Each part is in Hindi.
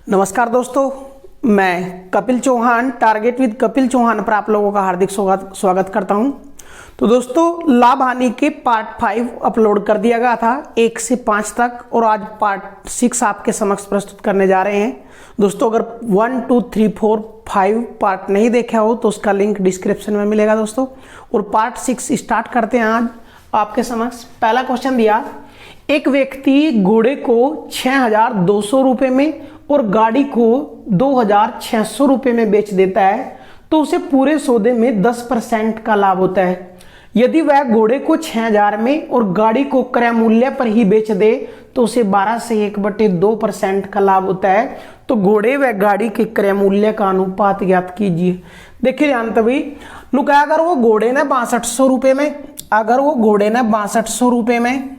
नमस्कार दोस्तों, मैं कपिल चौहान टारगेट विद कपिल चौहान पर आप लोगों का हार्दिक स्वागत करता हूं। तो दोस्तों, लाभ हानि के पार्ट 5 अपलोड कर दिया गया था 1 से 5 तक, और आज पार्ट 6 आपके समक्ष प्रस्तुत करने जा रहे हैं। दोस्तों, अगर 1, 2, 3, 4, 5 पार्ट नहीं देखा हो तो उसका लिंक डिस्क्रिप्शन में मिलेगा दोस्तों। और पार्ट 6 स्टार्ट करते हैं आज आपके समक्ष। पहला क्वेश्चन दिया, एक व्यक्ति घोड़े को 6,200 रुपये में और गाड़ी को 2,600 रुपये में बेच देता है तो उसे पूरे सौदे में 10% का लाभ होता है। यदि वह घोड़े को 6,000 में और गाड़ी को क्रय मूल्य पर ही बेच दे तो उसे 12 से 1/2% का लाभ होता है। तो घोड़े व गाड़ी के क्रय मूल्य का अनुपात ज्ञात कीजिए। देखिए ध्यान तभी नुका, अगर वो घोड़े ने 6200 रुपये में, अगर वो घोड़े ने 6200 रुपये में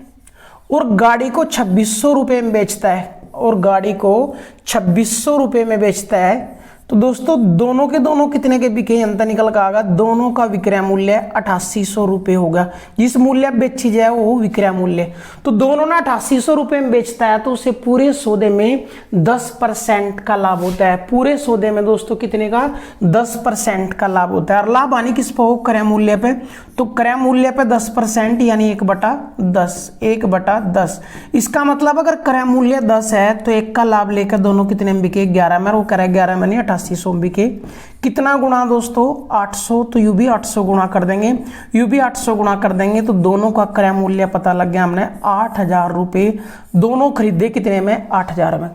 और गाड़ी को 2600 रुपये में बेचता है, और गाड़ी को 2600 रुपये में बेचता है, तो दोस्तों दोनों के दोनों कितने के बिके अंतर निकल कर आएगा। दोनों का विक्रय मूल्य 8800 रुपये होगा। जिस मूल्य बेची जाए वो विक्रय मूल्य, तो दोनों ने 8800 रुपये में बेचता है तो उसे पूरे सौदे में 10% का लाभ होता है। पूरे सौदे में दोस्तों कितने का 10% का लाभ होता है। और लाभ हानि किस पर हो, क्रय मूल्य पे, तो क्रय मूल्य पे 10% यानी 1/10। इसका मतलब अगर क्रय मूल्य 10 है तो 1 का लाभ लेकर दोनों कितने में बिके 11 में, वो करे 11 में नहीं 8800 बिके। कितना गुणा दोस्तों 800, तो यू भी 800 गुणा कर देंगे, यू भी 800 गुणा कर देंगे तो दोनों का क्रय मूल्य पता लग गया हमने 8,000 रुपये। दोनों खरीदे कितने में 8,000 में।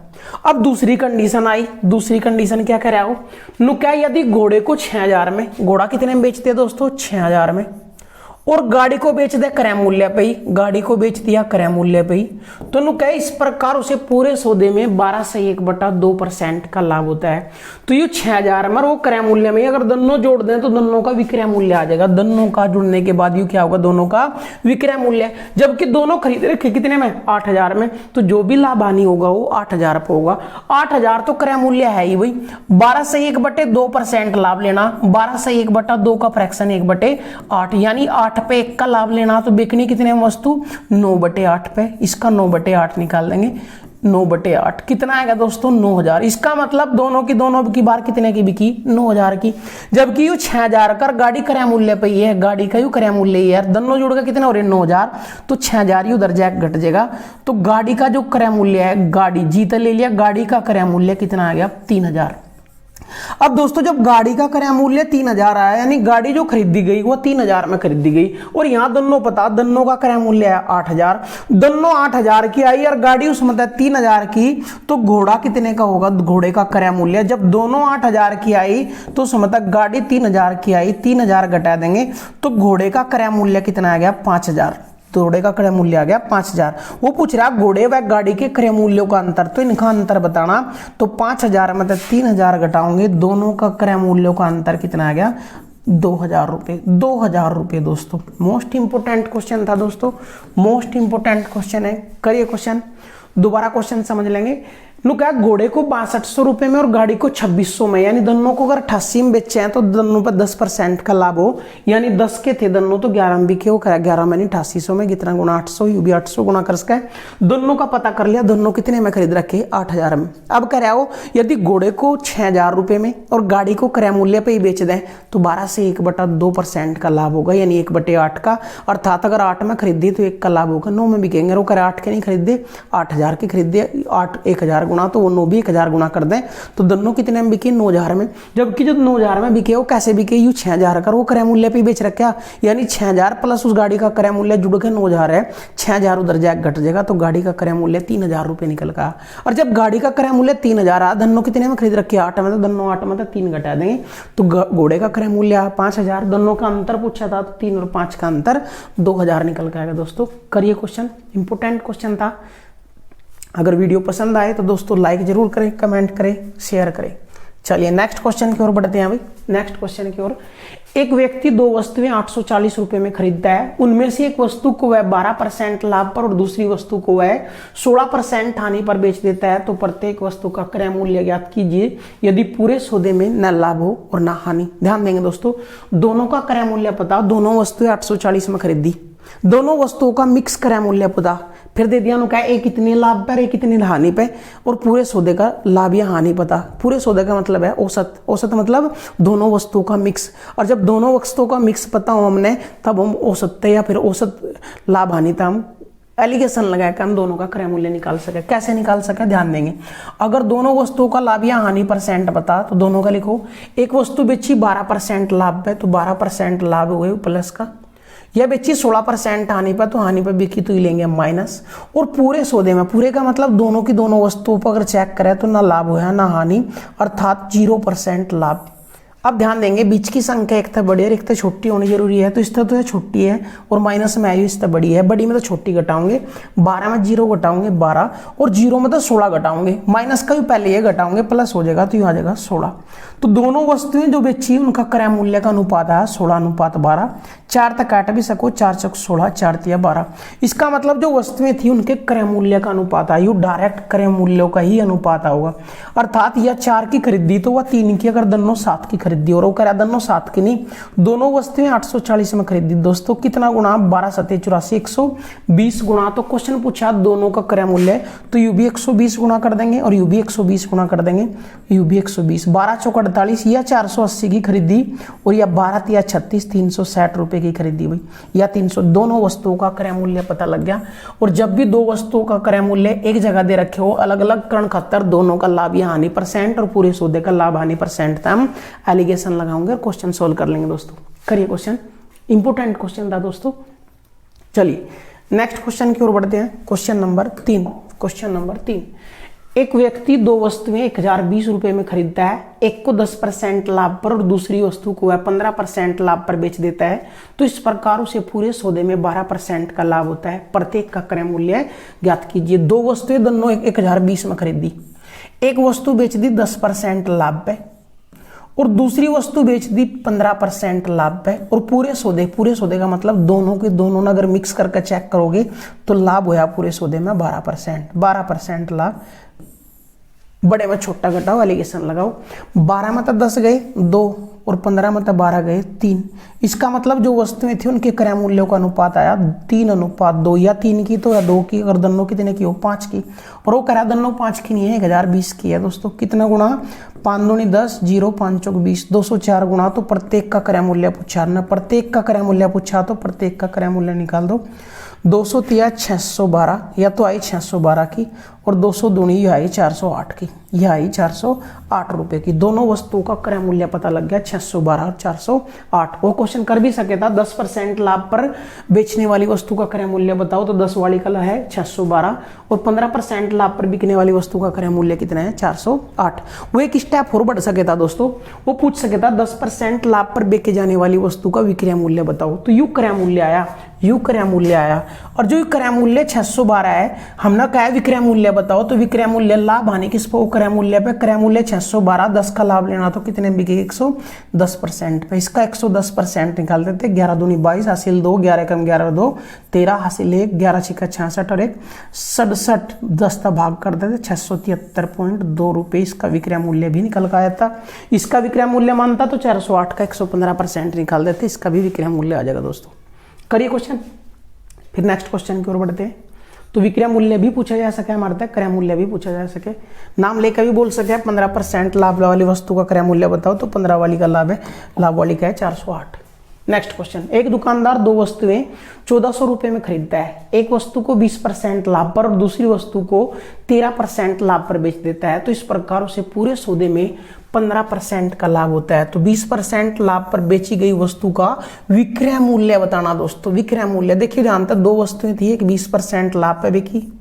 अब दूसरी कंडीशन आई। दूसरी कंडीशन क्या कह रहा हो नु, क्या यदि घोड़े को 6,000 में, घोड़ा कितने में बेचते दोस्तों 6,000 में, और गाड़ी को बेच दे क्रय मूल्य पे ही, गाड़ी को बेच दिया क्रय मूल्य पे ही, तो नु कहे इस प्रकार उसे पूरे सौदे में 12 से 1/2% का लाभ होता है। तो ये 6,000 में और वो क्रय मूल्य में अगर दोनों जोड़ दें तो दोनों का विक्रय मूल्य आ जाएगा। दोनों का जुड़ने के बाद यू क्या होगा, दोनों का विक्रय मूल्य, जबकि दोनों खरीद रखे कितने में 8,000 में, तो जो भी लाभ हानि होगा वो 8,000 पे होगा। 8,000 तो क्रय मूल्य है ही भाई, 12 से 1/2% लाभ लेना, 12 से 1/2 का फ्रैक्शन 1/8 यानी 8 पे 1 का लाभ लेना, तो बिकनी कितने में वस्तु 9/8 पे। इसका 9/8 निकाल देंगे, 9/8 कितना आएगा दोस्तों 9,000। इसका मतलब दोनों की बार कितने की बिकी 9,000 की, जबकि यू 6,000 कर गाड़ी क्रय मूल्य पे ही है, गाड़ी का यू क्रय मूल्य ही है, दोनों जुड़ के कितने हो रहे 9,000, तो 6,000 उधर जाकर घट जाएगा। तो गाड़ी का जो क्रय मूल्य है, गाड़ी जीता ले लिया, गाड़ी का क्रय मूल्य कितना आ गया 3,000। अब दोस्तों जब गाड़ी का क्रय मूल्य 3,000 आया, यानी गाड़ी जो खरीदी गई वो 3,000 में खरीदी गई, और यहां दोनों पता दोनों का क्रय मूल्य है 8,000, दोनों 8,000 की आई और गाड़ी उस मतलब 3,000 की, तो घोड़ा कितने का होगा, घोड़े का क्रय मूल्य जब दोनों 8,000 की आई तो मतलब गाड़ी 3,000 की आई, 3,000 घटा देंगे तो घोड़े का क्रय मूल्य कितना आ गया 5,000। घोड़े का क्रय मूल्य आ गया 5,000। वो पूछ रहा घोड़े व गाड़ी के क्रय मूल्यों का अंतर, तो इनका अंतर बताना, तो 5,000 मतलब 3,000 घटाओगे, दोनों का क्रय मूल्यों का अंतर कितना आ गया 2,000 रुपये। 2,000 रुपये दोस्तों। मोस्ट इंपोर्टेंट क्वेश्चन था दोस्तों, मोस्ट इंपोर्टेंट क्वेश्चन है। करिए क्वेश्चन, दोबारा क्वेश्चन समझ लेंगे। नु क्या घोड़े को 6200 रुपये में और गाड़ी को 2600 में, यानी दोनों को अगर 88 में बेचे हैं तो दोनों पर 10% का लाभ हो, यानी 10 के थे दोनों तो 11 में बिके हो, 11 में नहीं 8800 में, कितना गुना 800, यू भी 800 गुना कर सका है। दोनों का पता कर लिया, दोनों कितने में खरीद रखे 8,000 में। अब कह रहा हो यदि घोड़े को 6,000 रुपये में और गाड़ी को क्रय मूल्य पे ही बेच दें तो 12 से 1/2% का लाभ होगा, यानी 1/8 का, अर्थात अगर 8 में खरीदी तो 1 का लाभ होगा, 9 में बिकेंगे। वो करे 8 के नहीं खरीदे, 8,000 के खरीदे, 1,000 गुना तो वो 9 भी 1,000 गुना कर दें तो दोनों कितने में बिके 9,000 में, जबकि जो 9,000 में बिके वो कैसे बिके, यू 6,000 कर वो क्रय मूल्य पे बेच रखा, यानी 6,000 प्लस उस गाड़ी का क्रय मूल्य जुड़ के 9,000 है, 6,000 उधर जाकर घट जाएगा तो गाड़ी का क्रय मूल्य 3,000 रुपये निकल का। और जब गाड़ी का क्रय मूल्य 3,000 आ, दोनों कितने में खरीद रखे 8 में, तो दोनों 8 में तो 3 घटा देंगे तो घोड़े का क्रय मूल्य 5,000। दोनों का अंतर पूछा था तो 3 और 5 का अंतर 2,000 निकल के आएगा दोस्तों। करिए क्वेश्चन, इंपोर्टेंट क्वेश्चन था। अगर वीडियो पसंद आए तो दोस्तों लाइक जरूर करें, कमेंट करें, शेयर करें। चलिए नेक्स्ट क्वेश्चन की ओर बढ़ते हैं भाई। नेक्स्ट क्वेश्चन की ओर, एक व्यक्ति 2 वस्तुएं 840 रुपए में खरीदता है, उनमें से एक वस्तु को वह 12% लाभ पर और दूसरी वस्तु को वह 16% हानि पर बेच देता है, तो प्रत्येक वस्तु का क्रय मूल्य ज्ञात कीजिए यदि पूरे सौदे में न लाभ हो और न हानि। ध्यान देंगे दोस्तों, दोनों का क्रय मूल्य पता, दोनों वस्तुएं 840 में खरीदी, दोनों वस्तुओं का मिक्स क्रय मूल्य पता, फिर दे दिया उन्होंने एक कितनी लाभ पे एक कितनी हानि पे, और पूरे सौदे का लाभ या हानि पता। पूरे सौदे का मतलब है औसत, औसत मतलब दोनों वस्तुओं का मिक्स, और जब दोनों वस्तुओं का मिक्स पता हो हमने तब हम औसत या फिर औसत लाभ हानि था हम एलिगेशन लगाकर हम दोनों का क्रय मूल्य निकाल सके। कैसे निकाल सके ध्यान देंगे। अगर दोनों वस्तुओं का लाभ या हानि परसेंट बता तो दोनों का लिखो। एक वस्तु बेची 12% लाभ पे तो 12% लाभ हुए प्लस का, यह बेची 16% हानि पर तो हानि पर बिकी तो ही लेंगे माइनस। और पूरे सौदे में, पूरे का मतलब दोनों की दोनों वस्तुओं पर अगर चेक करें तो ना लाभ हुआ ना हानि, अर्थात 0% लाभ। अब ध्यान देंगे बीच की संख्या एक तो बड़ी और एक तो छोटी होनी जरूरी है, तो इस तरह तो छोटी है और माइनस में आई इस तरह बड़ी है। बड़ी में तो छोटी घटाओगे, 12 में 0 घटाओगे 12, और 0 में तो 16 घटाओगे, माइनस का भी पहले ये घटाओगे प्लस हो जाएगा तो ये आ जाएगा 16। तो दोनों वस्तुएं जो बेची उनका क्रय मूल्य का अनुपात है 16:12। 4 तक काट भी सको, 4 चौक 16, 4 तिया 12। इसका मतलब जो वस्तुएं थी उनके क्रय मूल्य का अनुपात है, यू डायरेक्ट क्रय मूल्यों का ही अनुपात होगा। अर्थात यह 4 की खरीदी तो वह 3 की अगर दोनों 7 की खरीदी, और वो करा दोनों 7 की नहीं, दोनों वस्तुएं 840 में खरीदी। दोस्तों कितना गुणा, 12 7 84, 120 गुणा। तो क्वेश्चन पूछा दोनों का क्रय मूल्य, तो यू भी 120 गुणा कर देंगे और यू भी 120 गुणा कर देंगे, यू भी 120। 12 चौक 48, या 480 की खरीदी, और या 12 तिया 36, 360 रुपए की खरीदी भाई, या 300। दोनों वस्तुओं का क्रय मूल्य पता लग गया। और जब भी दो वस्तुओं का क्रय मूल्य एक जगह दे रखे हो अलग अलग करण खातर, दोनों का लाभ या हानि परसेंट और पूरे सौदे का लाभ हानि परसेंट था, हम एलिगेशन लगाऊंगे और क्वेश्चन सोल्व कर लेंगे। दोस्तों करिए क्वेश्चन, इंपोर्टेंट क्वेश्चन था दोस्तों। चलिए नेक्स्ट क्वेश्चन की ओर बढ़ते हैं। Question number 3। क्वेश्चन नंबर 3, एक व्यक्ति दो वस्तुएं 1020 रुपए में खरीदता है, एक को 10% लाभ पर और दूसरी वस्तु को वह 15% लाभ पर बेच देता है, तो इस प्रकार उसे पूरे सौदे में 12% का लाभ होता है। प्रत्येक का क्रय मूल्य ज्ञात कीजिए। दो वस्तुएं दोनों 1020 में खरीदी, एक वस्तु बेच दी 10% लाभ पे और दूसरी वस्तु बेच दी 15% लाभ पे, और पूरे सौदे का मतलब दोनों के दोनों अगर मिक्स करके चेक करोगे तो लाभ होया पूरे सौदे में 12% लाभ। बड़े में छोटा घटाओ, एलिगेशन लगाओ। 12 में तो 10 गए 2 और 15 में तो 12 गए 3। इसका मतलब जो वस्तुएं थी उनके क्रय मूल्यों का अनुपात आया 3:2, या 3 की तो या 2 की, अगर दोनों कितने की हो 5 की, और वो करा दोनों 5 की नहीं है, 1020 की है। दोस्तों कितना गुणा, 5 दूनी 10, 0 5 चौक 20, 204 गुणा। तो प्रत्येक का क्रय मूल्य पूछा न, प्रत्येक का क्रय मूल्य पूछा तो प्रत्येक का क्रय मूल्य निकाल दो। 200 तिया 612, या तो आई 612 की, और 200 दूनी यह आई 408 की, यह आई 408 रुपए की। दोनों वस्तुओं का क्रय मूल्य पता लग गया 612 और 408। वो क्वेश्चन कर भी सके था 10% लाभ पर बेचने वाली वस्तु का क्रय मूल्य बताओ, तो 10 वाली का है 612, और 15% लाभ पर बिकने वाली वस्तु का क्रय मूल्य कितना है 408। वो एक स्टेप फॉरवर्ड सके था दोस्तों, वो पूछ सके था 10% लाभ पर बेचे जाने वाली वस्तु का विक्रय मूल्य बताओ, तो यू क्रय मूल्य आया, यू क्रय मूल्य आया। और जो क्रय मूल्य 612 है, हमने कहा विक्रय मूल्य बताओ, तो विक्रय मूल्य लाभ हानि किस पे, क्रय मूल्य पे। क्रय मूल्य 612, 10 का लाभ लेना तो कितने बिके 110% पे। इसका 110% निकाल देते, 11 दूनी 22, हासिल 2, 11 कम 11 2 13, हासिल 1, 11 छिका 66 और 1 67, 10 का भाग कर देते 673.2 रुपए। इसका विक्रय मूल्य भी निकल का आया था। इसका विक्रय मूल्य मानता तो 408 का 115% निकाल देते, इसका भी विक्रय मूल्य आ जाएगा। दोस्तों करिए क्वेश्चन, फिर नेक्स्ट क्वेश्चन की ओर बढ़ते हैं। तो विक्रय मूल्य भी पूछा जा सके हमारे तक, क्रय मूल्य भी पूछा जा सके, नाम लेकर भी बोल सके 15% लाभ वाली वस्तु का क्रय मूल्य बताओ, तो 15 वाली का लाभ है, लाभ वाली का है 408। नेक्स्ट क्वेश्चन, एक दुकानदार दो वस्तुएं 1400 रुपए में खरीदता है, एक वस्तु को 20% लाभ पर और दूसरी वस्तु को 13% लाभ पर बेच देता है, तो इस प्रकार उसे पूरे सौदे में 15% का लाभ होता है। तो 20% लाभ पर बेची गई वस्तु का विक्रय मूल्य बताना। दोस्तों विक्रय मूल्य देखिए ध्यान तक, दो वस्तुएं थी, एक 20% लाभ पर बिकी,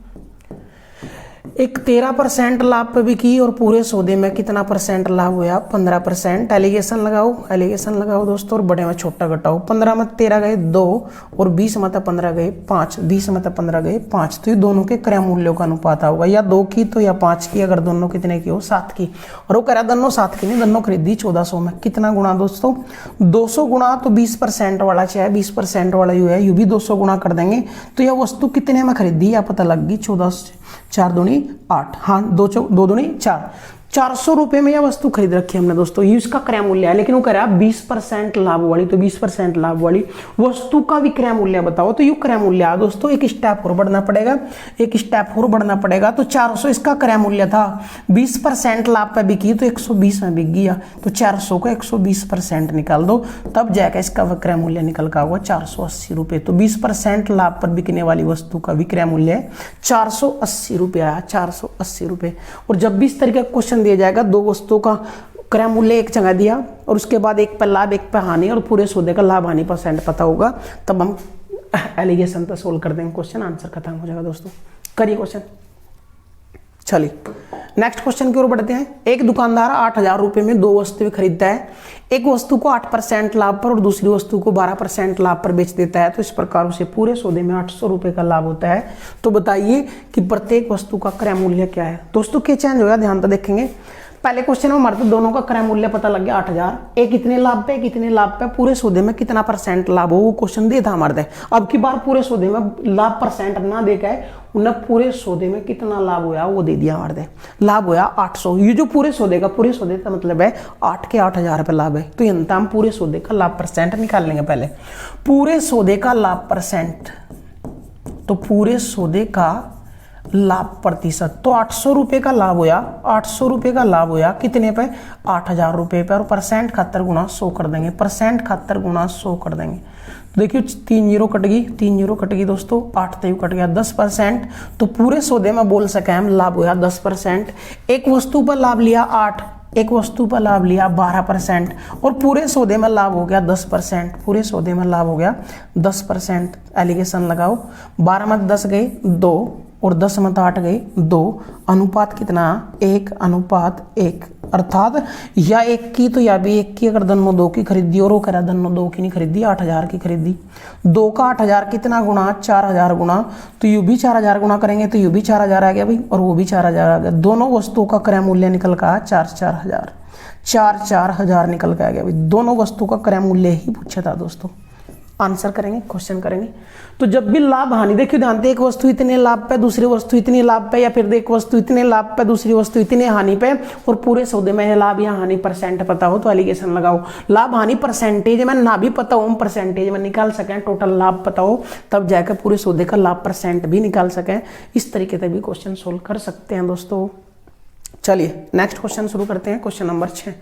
एक 13% लाभ पे बिकी, और पूरे सौदे में कितना परसेंट लाभ हुआ 15%। एलिगेशन लगाओ, एलिगेशन लगाओ दोस्तों, और बड़े में छोटा घटाओ। 15 में 13 गए 2, और 20 में 15 गए 5, 20 में 15 गए 5। तो ये दोनों के क्रय मूल्यों का अनुपात होगा, या 2 की तो या 5 की, अगर दोनों कितने की हो 7 की। और वो कह रहा दोनों 7 की नहीं, दोनों खरीदी 1400 में। कितना गुणा दोस्तों, 200 गुणा तो 20% वाला चाहे 20% वाला यू है, यू भी 200 गुणा कर देंगे, तो यह वस्तु कितने में खरीदी या पता लग गई 14, 4 दूनी 8, हाँ 2 दूनी 4, 400 रुपए में यह वस्तु खरीद रखी है हमने दोस्तों, ये इसका क्रय मूल्य है, लेकिन वो कह रहा है 20% लाभ वाली, तो 20% लाभ वाली वस्तु का विक्रय मूल्य बताओ। तो ये क्रय मूल्य है दोस्तों, एक स्टेप और बढ़ना पड़ेगा, एक स्टेप और बढ़ना पड़ेगा। तो 400 इसका क्रय मूल्य था, 20% लाभ पे बिकी तो 120 में बिक गया, तो 400 को 120% निकाल दो, तब जाकर इसका विक्रय मूल्य निकल का होगा 480 रुपये। तो 20% लाभ पर बिकने वाली वस्तु का विक्रय मूल्य है 480 रुपये आया, 480 रुपये। और जब भी इस तरीके का क्वेश्चन दिया जाएगा, दो वस्तुओं का क्रय मूल्य एक जगह दिया और उसके बाद एक पर लाभ एक पर हानि और पूरे सौदे का लाभ हानि परसेंट पता होगा, तब हम एलिगेशन पर सोल्व कर देंगे, क्वेश्चन आंसर खत्म हो जाएगा दोस्तों। करिए क्वेश्चन। चलिए नेक्स्ट क्वेश्चन की ओर बढ़ते हैं। एक दुकानदार 8,000 रुपये में दो वस्तुएं खरीदता है, एक वस्तु को 8% लाभ पर और दूसरी वस्तु को 12% लाभ पर बेच देता है, तो इस प्रकार उसे पूरे सौदे में 800 रुपये का लाभ होता है। तो बताइए कि प्रत्येक वस्तु का क्रय मूल्य क्या है। दोस्तों क्या चेंज होगा, ध्यान तो देखेंगे। पहले क्वेश्चन में हमारे तो दोनों का क्रय मूल्य पता लग गया 8,000, एक कितने लाभ पे कितने लाभ पे, पूरे सौदे में कितना % लाभ हो, वो क्वेश्चन दे था हमारे। अब की बार पूरे सौदे में लाभ परसेंट ना देखा है, उन्हें पूरे सौदे में कितना लाभ हुआ वो दे दिया हमारे। लाभ हुआ 800, ये जो पूरे सौदे का मतलब है 8 के 8,000 रुपये लाभ है। तो यंत्र हम पूरे सौदे का लाभ परसेंट निकाल लेंगे। पहले पूरे सौदे का लाभ परसेंट, तो पूरे सौदे का लाभ प्रतिशत, तो 800 रुपये का लाभ होया, 800 रुपये का लाभ होया कितने पे, 8,000 रुपये पे, और परसेंट खातर गुणा 100 कर देंगे, परसेंट खातर गुणा 100 कर देंगे। तो देखिए 3 जीरो कट गई, 3 जीरो कट गई दोस्तों, 8 तय कट गया 10%। तो पूरे सौदे में बोल सके हम लाभ होया 10%। एक वस्तु पर लाभ लिया 8, एक वस्तु पर लाभ लिया 12%, और पूरे सौदे में लाभ हो गया 10%, पूरे सौदे में लाभ हो गया 10%। एलिगेशन लगाओ, 12 में 10 गए 2 और 10 में 8 गए 2, अनुपात कितना 1:1, अर्थात या एक की तो या भी एक की, अगर धनो 2 की खरीदी और वो करा धनो 2 की नहीं खरीदी, 8,000 की खरीदी, 2 का 8,000 कितना गुणा 4,000 गुणा, तो यू भी 4,000 गुणा करेंगे तो यू भी 4,000 आ गया भाई, और वो भी 4,000 आ गया। दोनों वस्तुओं का क्रय मूल्य निकल का 4,000, 4,000 निकल के आ गया भाई। दोनों वस्तु का क्रय मूल्य ही पूछा था दोस्तों। आंसर करेंगे, क्वेश्चन करेंगे। तो जब भी लाभ हानि, देखिए ध्यान से, एक वस्तु इतने लाभ पे दूसरी वस्तु इतने लाभ पे, या फिर एक वस्तु इतने लाभ पे दूसरी वस्तु इतने हानि पे, और पूरे सौदे में लाभ या हानि परसेंट पता हो तो एलिगेशन लगाओ। लाभ हानि परसेंटेज में ना भी पता हो, हम परसेंटेज में निकाल सकें, टोटल लाभ पता हो, तब जाकर पूरे सौदे का लाभ परसेंट भी निकाल सकें। इस तरीके से भी क्वेश्चन सोल्व कर सकते हैं दोस्तों। चलिए नेक्स्ट क्वेश्चन शुरू करते हैं। Question number 6।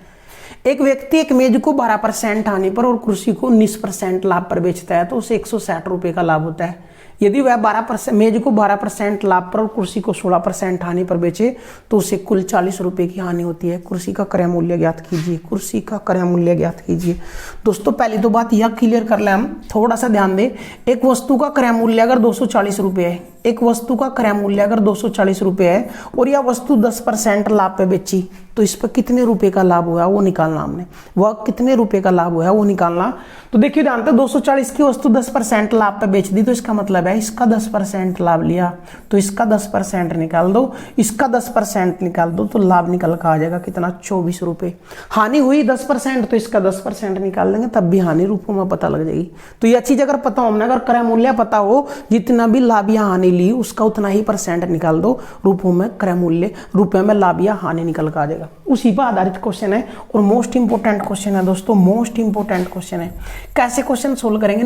एक व्यक्ति एक मेज को 12% हानि पर और कुर्सी को 19% लाभ पर बेचता है, तो उसे 160 रुपये का लाभ होता है। यदि वह 12% मेज को 12% लाभ पर और कुर्सी को 16% हानि पर बेचे, तो उसे कुल 40 रुपये की हानि होती है। कुर्सी का क्रय मूल्य ज्ञात कीजिए, कुर्सी का क्रय मूल्य ज्ञात कीजिए। दोस्तों पहली तो बात यह क्लियर कर लें हम, थोड़ा सा ध्यान दें। एक वस्तु का क्रय मूल्य अगर 240 रुपये है, एक वस्तु का क्रय मूल्य अगर 240 रुपये है और यह वस्तु 10% लाभ पे बेची, तो इस पर कितने रुपए का लाभ हुआ वो निकालना हमने, वह कितने रुपए का लाभ हुआ वो निकालना। तो देखिए ध्यान से, 240 की वस्तु 10% लाभ पे बेच दी, तो इसका मतलब है इसका 10% लाभ लिया, तो इसका 10% निकाल दो, इसका 10% निकाल दो, तो लाभ निकल कर आ जाएगा कितना 24 रुपये। हानि हुई 10%, तो इसका 10% निकाल देंगे, तब भी हानि रूपों में पता लग जाएगी। तो यह चीज अगर पता हो हमने, अगर क्रय मूल्य पता हो, जितना भी लाभ या हानि ली उसका उतना ही % निकाल दो, रूपों में क्रय मूल्य, रुपए में लाभ या हानि निकल कर आ जाएगा। उसी पर आधारित क्वेश्चन है और मोस्ट इंपोर्टेंट क्वेश्चन है दोस्तों, मोस्ट इंपोर्टेंट क्वेश्चन है। कैसे क्वेश्चन सोल्व करेंगे,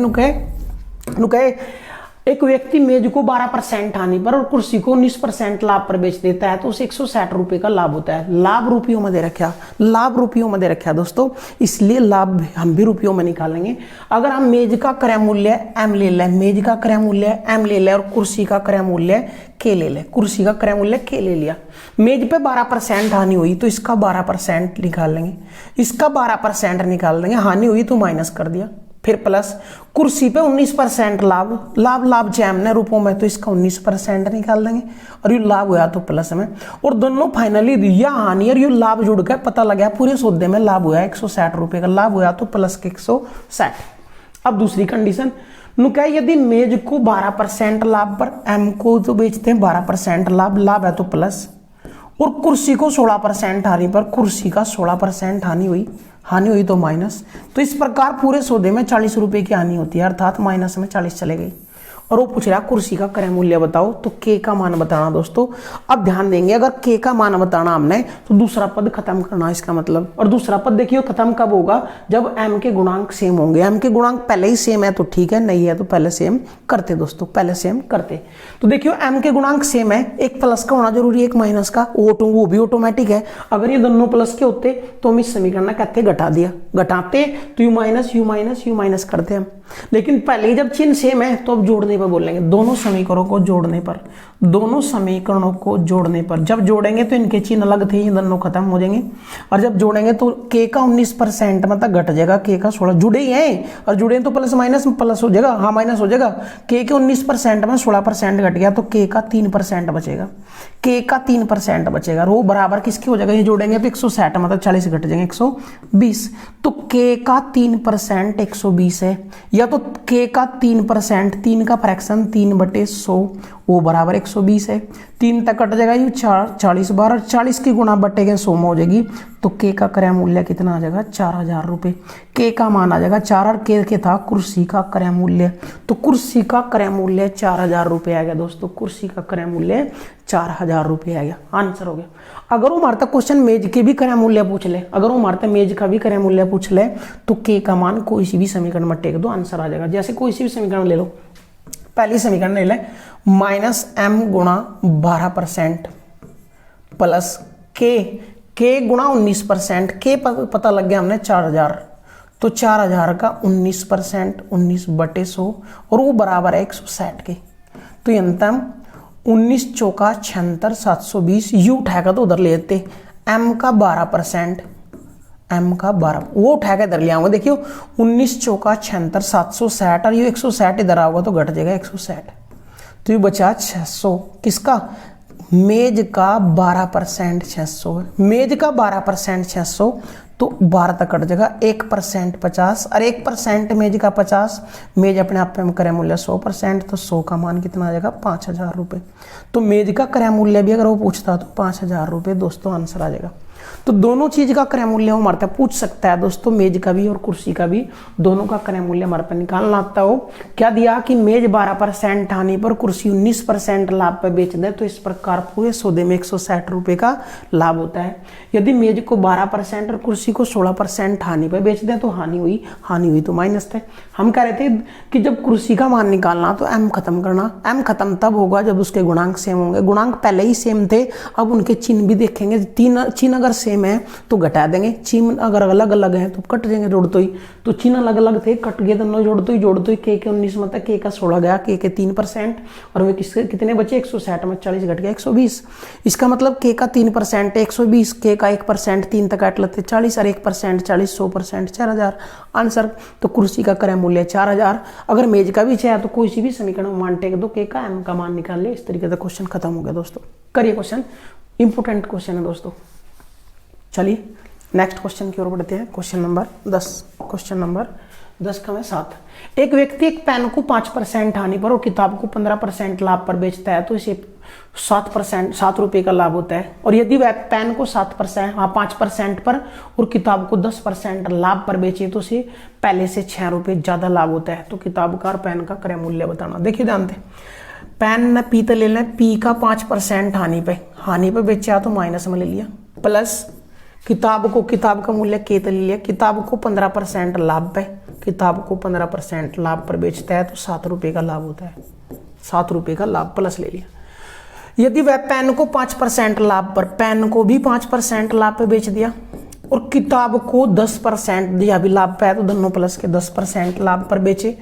नुके एक व्यक्ति मेज को 12% हानि पर और कुर्सी को 19% लाभ पर बेच देता है, तो उसे 160 रुपये का लाभ होता है। लाभ रुपयों में दे रखा, लाभ रुपयों में दे रखा दोस्तों, इसलिए लाभ हम भी रुपयों में निकालेंगे। अगर हम मेज का क्रय मूल्य M ले लें, मेज का क्रय मूल्य M ले लें और कुर्सी का क्रय मूल्य K ले लें, कुर्सी का क्रय मूल्य K ले लिया, मेज पे 12% हानि हुई तो इसका 12% निकाल लेंगे, इसका 12% निकाल देंगे, हानि हुई तो माइनस कर दिया, फिर प्लस कुर्सी पे 19% लाभ, लाभ जैम ने रूपों में, तो इसका 19% निकाल देंगे, और ये लाभ हुआ तो प्लस में, और दोनों फाइनली या हानि और ये लाभ जुड़ कर पता लगा पूरे सौदे में लाभ हुआ 160 रुपये का, लाभ हुआ तो प्लस के 160। अब दूसरी कंडीशन नुका, यदि मेज को 12% लाभ पर, M को तो बेचते हैं 12% लाभ, लाभ है तो प्लस, और कुर्सी को 16% हानि पर, कुर्सी का 16% हानि हुई तो माइनस। तो इस प्रकार पूरे सौदे में 40 रुपये की हानि होती है, अर्थात माइनस में 40 चले गई। और वो पूछ रहा कुर्सी का क्रय मूल्य बताओ, तो के का मान बताना दोस्तों। अब ध्यान देंगे, अगर के का मान बताना हमने तो दूसरा पद खत्म करना इसका मतलब। और दूसरा पद देखिए खत्म कब होगा, जब एम के गुणांक सेम होंगे। एम के गुणांक पहले ही सेम है तो ठीक है, नहीं है तो पहले सेम करते दोस्तों, पहले सेम करते। तो देखियो एम के गुणांक सेम है, एक प्लस का होना जरूरी है एक माइनस का, वो भी ऑटोमेटिक है। अगर ये दोनों प्लस के होते तो हम इस समीकरण कहते घटा दिया, घटाते तो यू माइनस करते हम। लेकिन पहले ही जब चिन्ह सेम है तो अब जोड़ने पर बोलेंगे, दोनों समीकरणों को जोड़ने पर, दोनों समीकरणों को जोड़ने पर। जब जोड़ेंगे तो इनके चिन्ह अलग थे, ये दोनों खत्म हो जाएंगे। और जब जोड़ेंगे तो के का 19% मतलब घट जाएगा, के का 16 जुड़े ही हैं, और जुड़े हैं तो प्लस माइनस प्लस हो जाएगा, हाँ माइनस हो जाएगा। के 19% में 16% घट गया तो के का 3% बचेगा, के का 3% बचेगा। वो बराबर किसके हो जाएगा, ये जोड़ेंगे तो 160 मतलब 40 घट जाएंगे 120। तो के का 3% 120 है, या तो के का 3%, 3 का फ्रैक्शन 3/100 वो बराबर 120 है। 3 तक कट जाएगा ये 40 बार, 40 की गुणा बटेगा 100 में हो जाएगी। तो के का क्रय मूल्य कितना आ जाएगा, 4000 रुपये। के का मान आ जाएगा 4 और के था कुर्सी का क्रय मूल्य, तो कुर्सी का क्रय मूल्य 4000 रुपये आ गया दोस्तों। कुर्सी का क्रय मूल्य 4000 रुपये आ गया, आंसर हो गया। अगर वो हमारे क्वेश्चन मेज के भी क्रय मूल्य पूछ ले, अगर वो हमारे मेज का भी क्रय मूल्य पूछ ले तो के का मान कोई सी भी समीकरण में टेक दो, आंसर आ जाएगा। जैसे कोई सी भी समीकरण ले लो, पहली समीकरण ले लें -m गुणा 12% प्लस के गुणा 19%, के पता लग गया हमने 4000, तो 4000 का 19% 19/100 और वो बराबर है 160 के। तो अंतम 19 चौका 76 720, यू उठाएगा तो उधर ले लेते, m का 12%, m का 12 वो उठा के इधर ले आऊंगा। देखियो 19 चौका 76 760 और ये 160 इधर आओगे तो घट जाएगा 160, तो ये बचा 600 किसका, मेज का 12% 600 है, मेज का 12% 600 तो 12 तक कट जाएगा, 1% 50 और 1% मेज का 50, मेज अपने आप पे हम क्रय मूल्य 100%, तो 100 का मान कितना आ जाएगा 5000 रुपये। तो मेज का क्रय मूल्य भी अगर वो पूछता तो 5000 रुपये दोस्तों आंसर आ जाएगा। तो दोनों चीज का क्रय मूल्य हमारे तक पूछ सकता है दोस्तों, मेज का भी और कुर्सी का भी, दोनों का क्रय मूल्य हमारे पर निकालना आता हो। क्या दिया कि मेज 12% आने पर कुर्सी 19% लाभ पर बेच दे तो इस प्रकार पूरे सौदे में 160 रुपये का लाभ होता है। यदि मेज को 12% और कुर्सी को 16% हानि पर बेच दे तो हानि हुई तो माइनस थे। हम कह रहे थे कि जब कुर्सी का मान निकालना तो एम खत्म करना, एम खत्म तब होगा जब उसके गुणांक सेम होंगे। गुणांक पहले ही सेम थे, अब उनके चिन्ह भी देखेंगे, चिन्ह अगर सेम है तो घटा देंगे, चिन्ह अगर अलग अलग है तो कट जाएंगे जोड़ते ही। तो चिन्ह अलग अलग थे, कट गए दोनों जोड़ते ही के 19 मतलब के का 16 गया, के 3% और वे कितने बचे 160 में 40 घट गया 120। इसका मतलब के का 3% 120, के का 1% 3 तक काट लेते 40 और 1% 40 100% 4000 आंसर। तो कुर्सी का क्रय मूल्य 4000। अगर मेज का भी चाहिए तो कोई सी भी समीकरण मान टेक दो, के का एम का मान निकाल ले। इस तरीके से क्वेश्चन खत्म हो गया दोस्तों। करिए क्वेश्चन, इंपोर्टेंट क्वेश्चन है दोस्तों। चलिए नेक्स्ट क्वेश्चन की ओर बढ़ते हैं। क्वेश्चन नंबर 10, क्वेश्चन नंबर 10 का मैं 7। एक व्यक्ति एक पेन को 5% हानि पर और किताब को 15% लाभ पर बेचता है तो इसे 7 रुपये का लाभ होता है। और यदि वह पेन को 5% पर और किताब को 10% लाभ पर बेचे तो उसे पहले से 6 रुपये ज्यादा लाभ होता है। तो किताब का और पेन का क्रय मूल्य बताना। देखिए जानते, पेन न पी तो ले लें, पी का 5% हानि पे बेचा तो माइनस में ले लिया, प्लस किताब का मूल्य के तो ले लिया, किताब को 15% लाभ पे, किताब को 15% लाभ पर बेचता है तो 7 रुपये का लाभ होता है, 7 रुपये का लाभ प्लस ले लिया। यदि वह पेन को 5% लाभ पर, पेन को भी 5% लाभ पे बेच दिया और किताब को 10% दिया भी लाभ पे है तो दोनों प्लस के 10% लाभ पर बेचे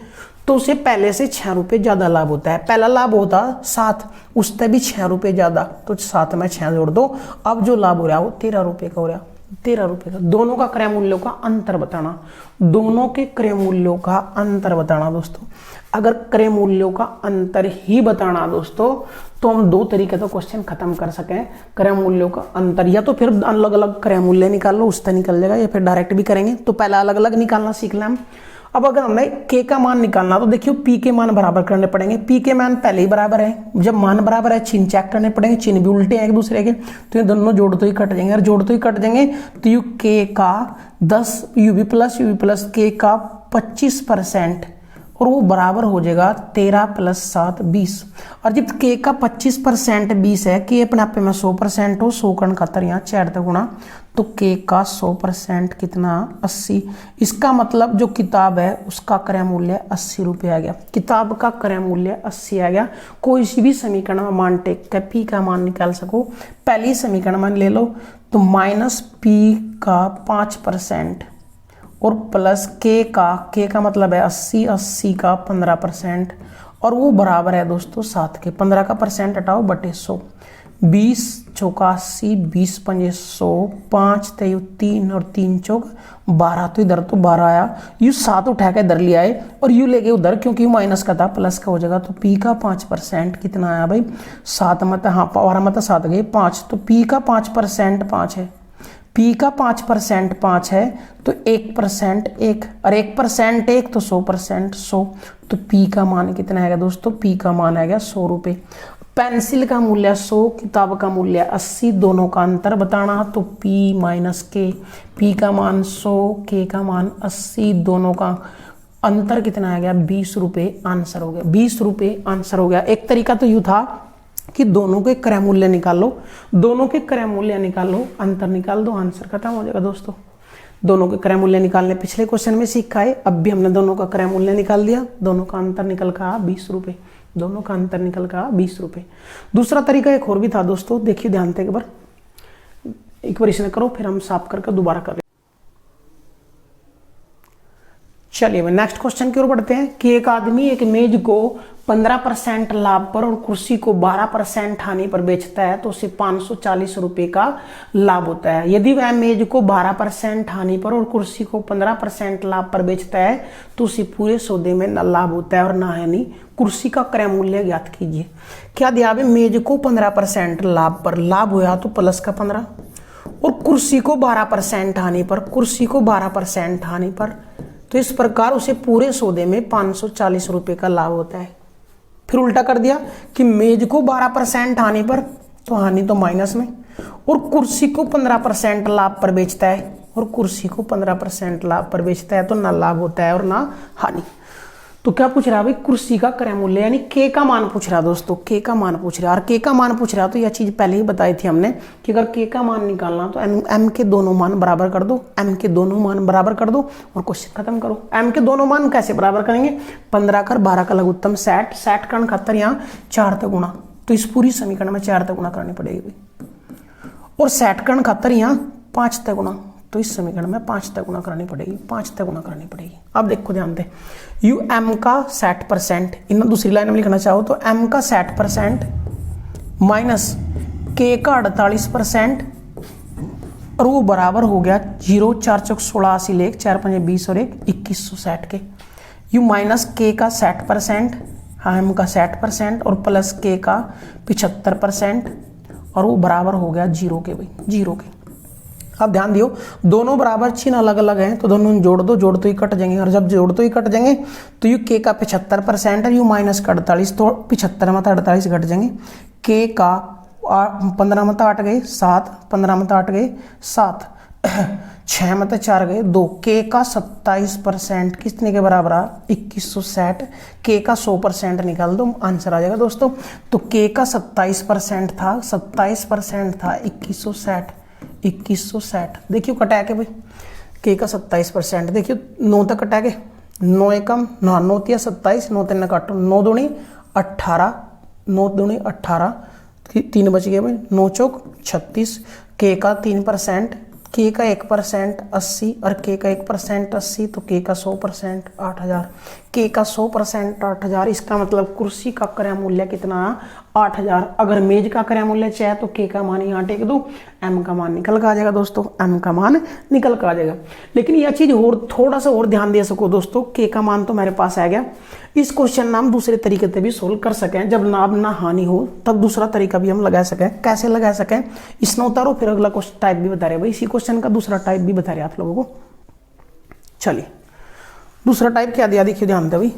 तो उसे पहले से 6 रुपये ज्यादा लाभ होता है। पहला लाभ होता 7, उससे भी 6 रुपये ज्यादा, तो 7 में 6 जोड़ दो, अब जो लाभ हो रहा है वो 13 रुपये का हो रहा है, 13 रुपये का। दोनों का क्रय मूल्यों का अंतर बताना, दोनों के क्रय मूल्यों का अंतर बताना दोस्तों। अगर क्रय मूल्यों का अंतर ही बताना दोस्तों तो हम 2 तरीके से क्वेश्चन खत्म कर सकें। क्रय मूल्यों का अंतर, या तो फिर अलग अलग क्रय मूल्य निकाल लो उससे निकल जाएगा, या फिर डायरेक्ट भी करेंगे। तो पहला अलग अलग निकालना सीख लें हम। अब अगर हमें के का मान निकालना तो देखियो पी के मान बराबर करने पड़ेंगे। पी के मान पहले ही बराबर है, जब मान बराबर है चिन्ह चेक करने पड़ेंगे, चिन्ह भी उल्टे हैं एक दूसरे के, तो ये दोनों जोड़ते ही कट जाएंगे। और जोड़ते ही कट जाएंगे तो यू के का 10 यूवी प्लस के का 25% और वो बराबर हो जाएगा 13 + 7 20। और जब के का 25% 20 है, के अपने आप में 100% हो, 100 कण खातर यहाँ 4 तक गुणा, तो के का 100% कितना 80। इसका मतलब जो किताब है उसका क्रय मूल्य 80 रुपये आ गया। किताब का क्रय मूल्य 80 आ गया। कोई सी भी समीकरण में मान टेक कर पी का मान निकाल सको। पहली समीकरण में ले लो तो माइनस पी का 5% और प्लस के का मतलब है 80, 80 का 15%, और वो बराबर है दोस्तों 7 के। 15 का परसेंट हटाओ बटे 100, 20 चौका 80, 20 पंजे 100, 5 तेयु 3 और 3 चौक 12, तो इधर तो 12 आया। यू 7 उठा के इधर ले आए और यू ले गए उधर, क्योंकि यू माइनस का था प्लस का हो जाएगा। तो पी का 5% कितना आया भाई 7 मत, हाँ 12 मत 7 गए 5, तो पी का 5% 5 है। पी का 5% 5 है तो 1% 1, और 1% 1 तो 100% 100, तो पी का मान कितना आएगा दोस्तों, पी का मान आएगा 100 रुपये। पेंसिल का मूल्य 100, किताब का मूल्य 80, दोनों का अंतर बताना, तो पी माइनस के, पी का मान 100, के का मान 80, दोनों का अंतर कितना आ गया 20 रुपये, आंसर हो गया 20 रुपये, आंसर हो गया। एक तरीका तो यूँ था कि दोनों के क्रय मूल्य निकाल लो, दोनों के क्रय मूल्य निकाल लो, अंतर निकाल दो, आंसर खत्म हो जाएगा दोस्तों। दोनों के क्रय मूल्य निकालने पिछले क्वेश्चन में सीखा है, अब भी हमने दोनों का क्रय मूल्य निकाल दिया, दोनों का अंतर निकल का 20 रुपये, दोनों का अंतर निकल का 20 रुपये। दूसरा तरीका एक और भी था दोस्तों, देखिए ध्यान से एक बार इसने करो, फिर हम साफ करके दोबारा कर। चलिए नेक्स्ट क्वेश्चन की ओर बढ़ते हैं कि एक आदमी एक मेज को 15% लाभ पर और कुर्सी को 12% हानि पर बेचता है तो उसे 540 रुपये का लाभ होता है। यदि वह मेज को 12% हानि पर और कुर्सी को 15% लाभ पर बेचता है तो उसे पूरे सौदे में न लाभ होता है और ना हानि। कुर्सी का क्रय मूल्य ज्ञात कीजिए। क्या दिया है, मेज को 15% लाभ पर, लाभ हुआ तो प्लस का 15, और कुर्सी को 12% हानि पर, कुर्सी को 12% हानि पर, तो इस प्रकार उसे पूरे सौदे में 540 रुपये का लाभ होता है। फिर उल्टा कर दिया कि मेज को 12% हानि पर, तो हानि तो माइनस में, और कुर्सी को 15% लाभ पर बेचता है, और कुर्सी को 15% लाभ पर बेचता है तो ना लाभ होता है और ना हानि। तो क्या पूछ रहा है भाई, कुर्सी का क्रय मूल्य यानी के का मान पूछ रहा है दोस्तों, के का मान पूछ रहा है। और के का मान पूछ रहा है तो यह चीज पहले ही बताई थी हमने कि अगर के का मान निकालना तो एम के दोनों मान बराबर कर दो, एम के दोनों मान बराबर कर दो और क्वेश्चन खत्म करो। एम के दोनों मान कैसे बराबर करेंगे, 15 कर 12 का लघुत्तम 60, 60 कर्ण खातर यहाँ 4 तक गुणा, तो इस पूरी समीकरण में 4 तक गुणा करनी पड़ेगी भाई, और 60 कर्ण खातर यहाँ 5 तक गुणा, तो इस समीकरण में 5 तक गुणा करानी पड़ेगी, 5 तक गुणा करानी पड़ेगी। अब देखो ध्यान दे, यू एम का 60%, इन दूसरी लाइन में लिखना चाहो तो एम का 60% माइनस के का 48%, और वो बराबर हो गया 0, 4 चौक 16, 80 लेख 4 पंजे 20 और 1 2160 के। यू माइनस के का 60%, हाँ एम का 60% और प्लस के का 75%, और वो बराबर हो गया 0 के भाई, 0 के। अब ध्यान दियो, दोनों बराबर चिन्ह अलग अलग हैं तो दोनों जोड़ दो, जोड़ तो ही कट जाएंगे, और जब जोड़ तो ही कट जाएंगे तो यू के का 75% है, यू माइनस का 48, तो 75 में 48 घट जाएंगे। के का 15 में 8 गए 7, 15 में 8 गए 7, 6 में 4 गए 2, के का 27% कितने के बराबर आ 2160, के का 100% निकाल दो, आंसर आ जाएगा दोस्तों। तो के का 27% था, 27% था 2160, देखियो कटा के भाई, के का 27%, देखियो 9 तक कटा के, 9 एकम 9, 9 तिया 27, 9 3 काटो, 9 दूनी 18, 9 दूनी 18, 3 बच गए भाई, 9 चौक 36, के का 3%, के का 1% 80, और के का 1% 80, तो के का 100% 8000, के का 100% 8000। इसका मतलब कुर्सी का क्रय मूल्य कितना 8000। अगर मेज का क्रय मूल्य चाहे तो के का मान यहाँ टेक दो, एम का मान निकल का आ जाएगा दोस्तों, एम का मान निकल का आ जाएगा। लेकिन यह चीज और थोड़ा सा और ध्यान दे सको दोस्तों, के का मान तो मेरे पास आ गया, इस क्वेश्चन ना हम दूसरे तरीके से भी सोल्व कर सकें, जब लाभ ना हानि हो तब दूसरा तरीका भी हम लगा सकें। कैसे लगा सकें, इसमें उतारो फिर अगला क्वेश्चन टाइप भी बता रहे भाई, इसी क्वेश्चन का दूसरा टाइप भी बता रहे आप लोगों को। चलिए दूसरा टाइप क्या दिया, देखिए ध्यान दे भाई,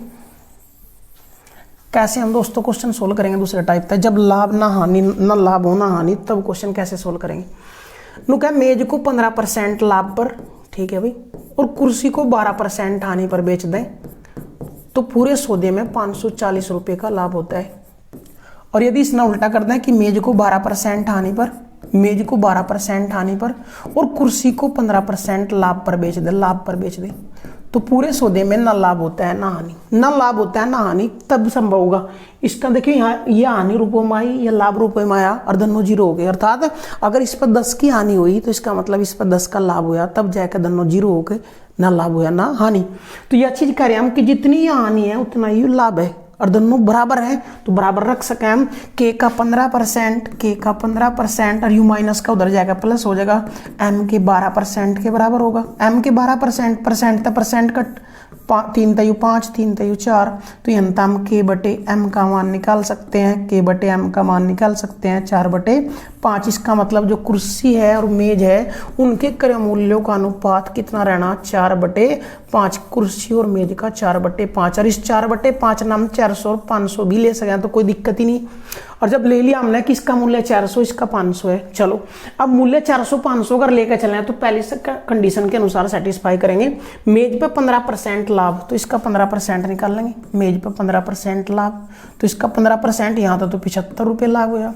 कैसे हम दोस्तों क्वेश्चन सोल्व करेंगे दूसरे टाइप का, जब लाभ ना हानि, ना लाभ हो ना हानि, तब क्वेश्चन कैसे सोल्व करेंगे। नु क्या, मेज को 15% लाभ पर, ठीक है भाई, और कुर्सी को 12% हानि पर बेच दें, तो पूरे सौदे में 540 रुपये का लाभ होता है। और यदि इसने उल्टा करना है कि मेज को 12% हानि पर, मेज को 12% हानि पर और कुर्सी को 15% लाभ पर बेच दे, लाभ पर बेच दे, तो पूरे सौदे में ना लाभ होता है ना हानि, ना लाभ होता है ना हानि, तब संभव होगा। इसका देखिए यहाँ ये हानि रुपये में आई, या लाभ रुपये में आया और दोनों जीरो हो गए। अर्थात अगर इस पर 10 की हानि हुई तो इसका मतलब इस पर 10 का लाभ हुआ, तब जाकर दोनों जीरो हो गए, ना लाभ हुआ ना हानि। तो यह चीज कह रहे हैं हम कि जितनी हानि है उतना ही लाभ है, और दोनों बराबर है तो बराबर रख सके हम। के का 15%, के का 15% और यू माइनस का उधर जाएगा प्लस हो जाएगा, एम के 12% के बराबर होगा। एम के 12%, परसेंट तो परसेंट कट, 3 तयु 5, 3 तयु 4, तो यहाँ हम के बटे एम का मान निकाल सकते हैं, के बटे एम का मान निकाल सकते हैं 4/5। इसका मतलब जो कुर्सी है और मेज है उनके क्रय मूल्यों का अनुपात कितना रहना, 4/5। कुर्सी और मेज का 4/5, और इस 4/5 नाम 400 और 500 भी ले सकें तो कोई दिक्कत ही नहीं। और जब ले लिया हमने कि इसका मूल्य 400, इसका 500 है, चलो अब मूल्य 400 500 अगर लेकर चले तो पहले से कंडीशन के अनुसार सेटिस्फाई करेंगे। मेज पे 15% लाभ, तो इसका 15% निकाल लेंगे। मेज पे 15% लाभ, तो इसका 15% यहाँ था तो 75 रुपये लाभ हुआ।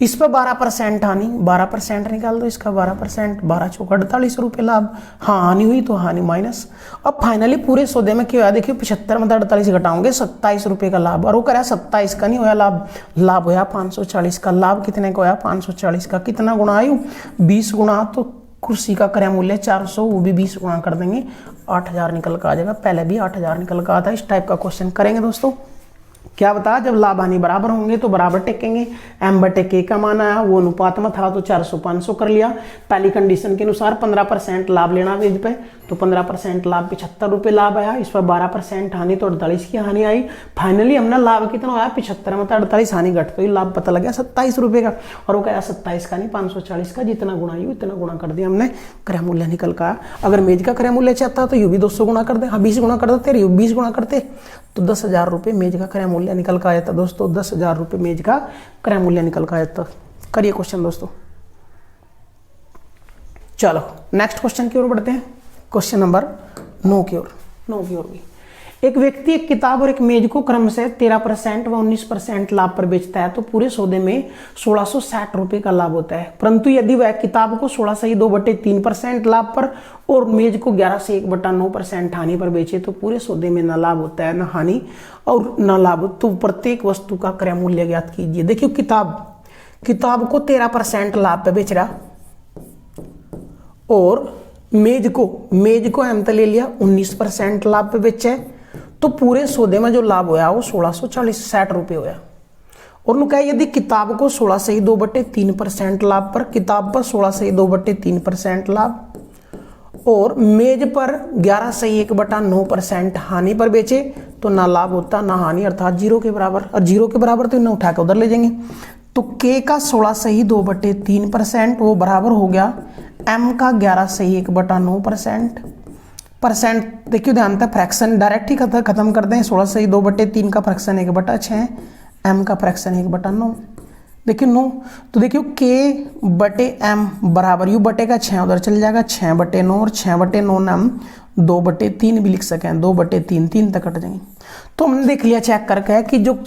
इस पर 12% हानि, 12% निकाल दो, इसका 12%, 12 चौका 48 रुपये लाभ। हाँ हानि हुई तो हानि माइनस। अब फाइनली पूरे सौदे में क्या हुआ, देखिए 75 में 48 घटाओगे 27 रुपये का लाभ, और वो कह 27 का नहीं होया लाभ, लाभ होया 540 का। लाभ कितने का होया, 540 का। कितना गुणा आयु, 20 गुणा, तो कुर्सी का क्रय मूल्य 400, वो भी 20 गुणा कर देंगे, 8000 निकल कर आ जाएगा। पहले भी 8000 निकल कर आता है। इस टाइप का क्वेश्चन करेंगे दोस्तों। क्या बता, जब लाभ हानि बराबर होंगे तो बराबर टेकेंगे। एम बटे के का मान आया, वो अनुपात में था तो 400 500 कर लिया। पहली कंडीशन के अनुसार 15% लाभ लेना मेज पे, तो 15% लाभ 75 रुपये लाभ आया। इस पर 12% हानि तो 48 की हानि आई। फाइनली हमने लाभ कितना आया, 75 में तो 48 हानि घट, तो ये लाभ पता लग गया 27 रुपये का। और वो कहा 27 का नहीं 540 का, जितना गुणा यू इतना गुणा कर दिया हमने, क्रय मूल्य निकल का आया। अगर मेज का क्रय मूल्य चाहता तो यू भी 200 गुणा कर दे, हाँ 20 गुणा कर देते, यू 20 गुणा करते, तो 10,000 रुपये मेज का क्रय मूल्य निकल का आया था दोस्तों। 10,000 रुपये मेज का क्रय मूल्य निकल का आया था। करिए क्वेश्चन दोस्तों। चलो नेक्स्ट क्वेश्चन की ओर बढ़ते हैं, क्वेश्चन नंबर 9 की ओर। 9 की ओर भी एक व्यक्ति एक किताब और एक मेज को क्रम से 13% व 19% लाभ पर बेचता है तो पूरे सौदे में 1660 रुपये का लाभ होता है। परंतु यदि वह किताब को 16 से 2/3% लाभ पर और मेज को 11 से 1/9% हानि पर बेचे तो पूरे सौदे में न लाभ होता है न हानि और न लाभ। तो प्रत्येक वस्तु का क्रय मूल्य ज्ञात कीजिए। देखियो किताब को 13% लाभ पर बेच रहा और मेज को एम ले लिया 19% लाभ पे बेचे, तो पूरे सौदे में जो लाभ होया वो 1660 रुपये होया। और उन्होंने कहा यदि किताब को 16 से 2/3% लाभ पर, किताब पर 16 से 2/3% लाभ और मेज पर 11 से 1/9% हानि पर बेचे तो ना लाभ होता ना हानि, अर्थात 0 के बराबर। और 0 के बराबर तो इन्हें उठा के उधर ले जाएंगे, तो के का 16 से 2/3% वो बराबर हो गया एम का 11 से 1/9%। परसेंट देखिए ध्यान था, फ्रैक्शन डायरेक्ट ही खत्म कर दें। 16 से 2/3 का फ्रैक्शन 1/6, एम का फ्रैक्शन 1/9। देखिए 9, तो देखियो के बटे एम बराबर यू बटे का 6 उधर चल जाएगा, 6/9 और 6/9 ना हम 2/3 भी लिख सकें, 2/3 3 तक कट जाएंगे। तो हमने देख लिया चेक करके कि जो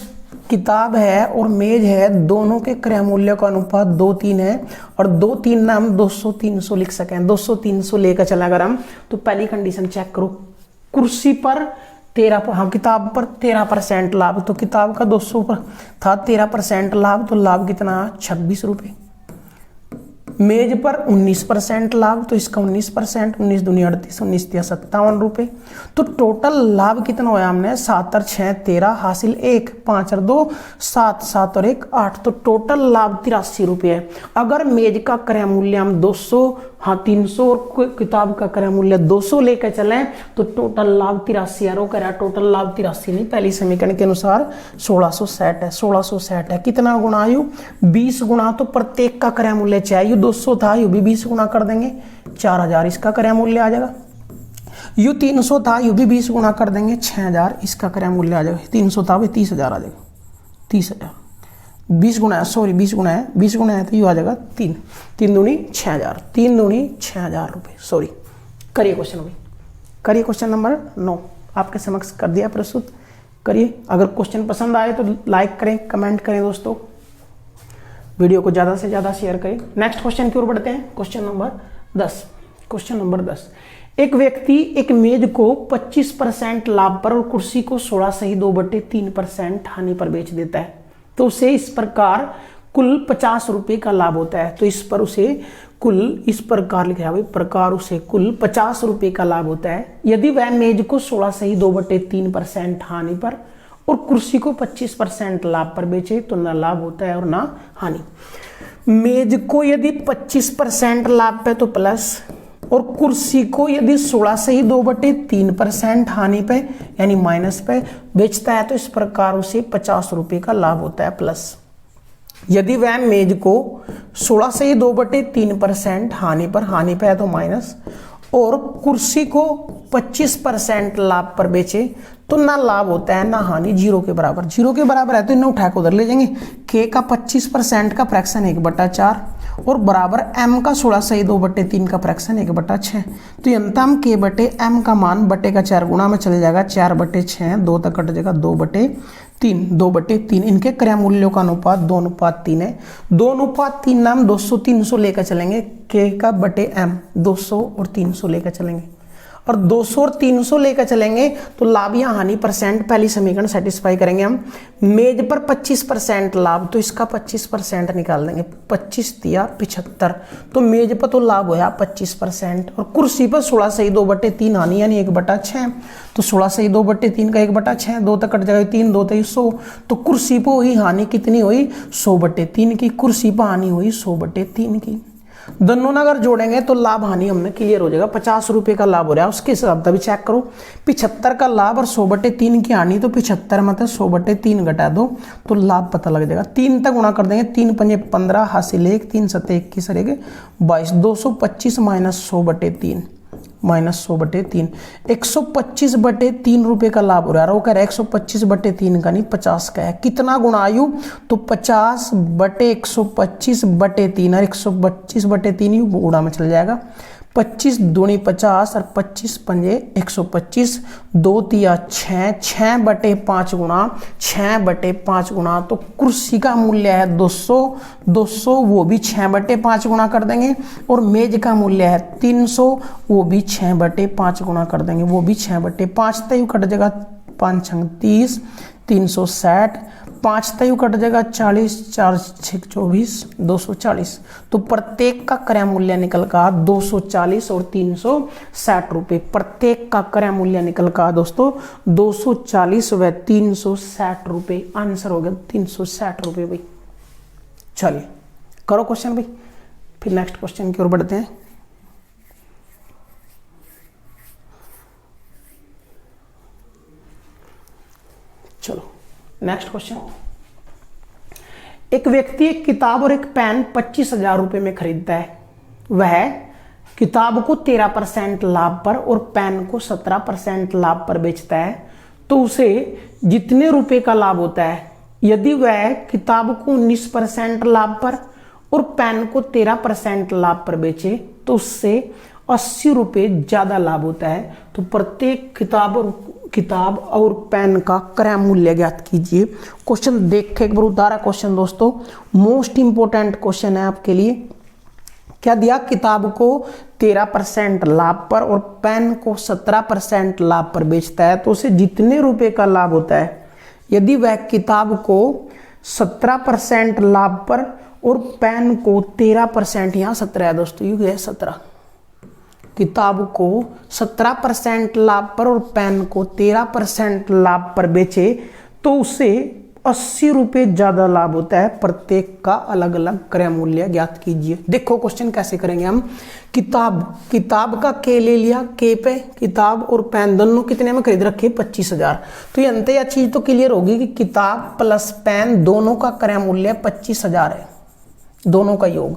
किताब है और मेज है दोनों के क्रय मूल्य का अनुपात 2:3 है, और 2:3 ना हम 200-300 लिख सकें। 200-300 लेकर चला अगर हम, तो पहली कंडीशन चेक करो, कुर्सी पर 13, हाँ किताब पर 13% लाभ, तो किताब का 200 पर था 13% लाभ, तो लाभ कितना 26 रुपये। मेज पर 19% लाभ, तो इसका 19%, 19 दूनी 38, 19 तिया 57 रुपये। तो टोटल लाभ कितना होया हमने 7 और 6 13 हासिल 1, 5 और 2 7, 7 और 1 8, तो टोटल लाभ 83 रुपये है। अगर मेज का क्रय मूल्य हम 200, हाँ 300 और किताब का क्रय मूल्य 200 लेकर चलें तो टोटल लाभ 83 है। कह टोटल लाभ 83 नहीं, पहली समीकरण के अनुसार 1660 है। 1660 है कितना गुणा आयु 20 गुणा, तो प्रत्येक का क्रय मूल्य चाहिए 200 था, यू भी 20 गुणा कर देंगे 4000 इसका क्रय मूल्य आ जाएगा। यू 300 था, यू भी 20 गुणा कर देंगे 6000 इसका क्रय मूल्य आ जाएगा। 300 था भाई 30,000 आ जाएगा, 30,000 20 गुणा है तो यू आ जाएगा 3 दूनी 6000, 3 दूनी 6000 रुपये। सॉरी, करिए क्वेश्चन नंबर 9 आपके समक्ष कर दिया प्रस्तुत। करिए। अगर क्वेश्चन पसंद आए तो लाइक करें, कमेंट करें दोस्तों, वीडियो को ज़्यादा से ज़्यादा शेयर करें। नेक्स्ट क्वेश्चन की ओर बढ़ते हैं। Question number 10। क्वेश्चन नंबर 10, एक व्यक्ति एक मेज को 25% लाभ पर और कुर्सी को 16 सही 2/3% हानि पर बेच देता है, तो उसे इस प्रकार कुल 50 रुपये का लाभ होता है। तो इस पर उसे कुल इस प्रकार लिखा है भाई, प्रकार उसे कुल 50 रुपये का लाभ होता है यदि वह मेज को 16 सही 2/3% हानि पर और कुर्सी को 25% लाभ पर बेचे तो ना लाभ होता है और ना हानि। मेज को यदि 25% लाभ पे तो प्लस, और कुर्सी को यदि 16 सही 2/3% हानि पे यानी माइनस पे बेचता है तो इस प्रकार उसे 50 रुपये का लाभ होता है प्लस। यदि वह मेज को 16 सही 2/3% हानि पे है तो माइनस, और कुर्सी को 25% लाभ पर बेचे तो ना लाभ होता है ना हानि, 0 के बराबर। 0 के बराबर है तो इन्हें उठा के उधर ले जाएंगे। के का 25% का फ्रैक्शन 1/4 और बराबर एम का 16 सही 2/3 का फ्रैक्शन 1/6। तो अंतम के बटे एम का मान बटे का 4 गुणा में चले जाएगा, 4/6, 2 तक कट जाएगा 2/3। इनके क्रय मूल्यों का अनुपात 2:3 है। 2:3 नाम 200 300 लेकर चलेंगे, के का बटे एम 200 और 300 लेकर चलेंगे, और 200 और 300 लेकर चलेंगे तो लाभ या हानि परसेंट पहली समीकरण सेटिस्फाई करेंगे हम। मेज पर 25% लाभ तो इसका 25% निकाल देंगे, 25 दिया 75, तो मेज पर तो लाभ होया 25%, और कुर्सी पर 16 सही 2/3 हानि यानी 1/6, तो 16 सही 2/3 का 1/6, 2 तक कट जाएगा 3, 2 3 100, तो कुर्सी पर हुई हानि कितनी हुई 100/3 की, कुर्सी पर हानि हुई 100/3 की। दोनों ना अगर जोड़ेंगे तो लाभ हानि हमने क्लियर हो जाएगा। 50 रुपये का लाभ हो रहा है, उसके हिसाब से भी चेक करो। 75 का लाभ और 100/3 की हानि, तो 75 में 100/3 घटा दो तो लाभ पता लग जाएगा। 3 तक गुणा कर देंगे, 3 पंजे 15 हासिल 1, 3 सत्ते 21 22, 225 माइनस 100/3 125/3 रुपये का लाभ हो रहा है। वो कह रहा है 125/3 का नहीं 50 का है। कितना गुणा आयु, तो 50/125/3 और 125/3 गुणा में चल जाएगा। 25 दूनी 50 और 25 पंजे 125, 2 तिया 6, 6/5 गुणा 6/5 गुणा, तो कुर्सी का मूल्य है 200, वो भी 6/5 गुणा कर देंगे, और मेज का मूल्य है 300, वो भी 6/5 गुणा कर देंगे, वो भी 6/5 तय कट जाएगा, 5 छंग 30, 360, 5 तय कट जाएगा 40, 4 6 24, 240। तो प्रत्येक का क्रय मूल्य निकल का 240 और 360 रुपये। प्रत्येक का क्रय मूल्य निकल का दोस्तों 240 व 360 रुपये। आंसर हो गया 360 रुपये भाई। चलिए करो क्वेश्चन भाई, फिर नेक्स्ट क्वेश्चन की ओर बढ़ते हैं। चलो नेक्स्ट क्वेश्चन। एक व्यक्ति एक किताब और एक पेन 25,000 रुपये में खरीदता है। वह किताब को 13% लाभ पर और पेन को 17% लाभ पर बेचता है, तो उसे जितने रुपए का लाभ होता है। यदि वह किताब को 19% लाभ पर और पेन को 13% लाभ पर बेचे तो उससे 80 रुपये ज्यादा लाभ होता है। तो प्रत्येक किताब और पेन का क्रय मूल्य ज्ञात कीजिए। क्वेश्चन देख एक बार उतारा क्वेश्चन दोस्तों, मोस्ट इंपोर्टेंट क्वेश्चन है आपके लिए। क्या दिया, किताब को 13% लाभ पर और पेन को 17% लाभ पर बेचता है, तो उसे जितने रुपए का लाभ होता है। यदि वह किताब को 17% लाभ पर और पेन को 13%, यहाँ 17 है दोस्तों, ये 17, किताब को 17% लाभ पर और पेन को 13% लाभ पर बेचे तो उसे 80 रुपये ज्यादा लाभ होता है। प्रत्येक का अलग अलग क्रय मूल्य ज्ञात कीजिए। देखो क्वेश्चन कैसे करेंगे हम। किताब का के ले लिया, के पे किताब और पेन दोनों कितने में खरीद रखे 25,000। तो ये अंत यह चीज तो क्लियर होगी कि किताब प्लस पेन दोनों का क्रय मूल्य 25,000 है, दोनों का योग।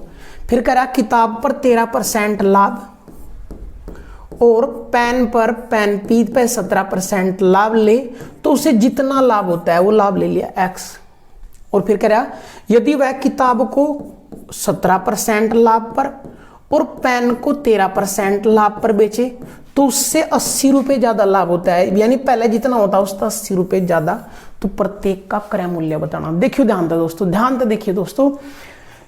फिर कह रहा किताब पर 13% लाभ और पेन पी पे 17% लाभ ले तो उसे जितना लाभ होता है वो लाभ ले लिया x। और फिर कह रहा यदि वह किताब को 17% लाभ पर और पेन को 13% लाभ पर बेचे तो तो उससे 80 रुपये ज़्यादा लाभ होता है, यानी पहले जितना होता है उसका 80 रुपये ज़्यादा। तो प्रत्येक का क्रय मूल्य बताना। देखियो ध्यान से दोस्तों, ध्यान से देखिए दोस्तों,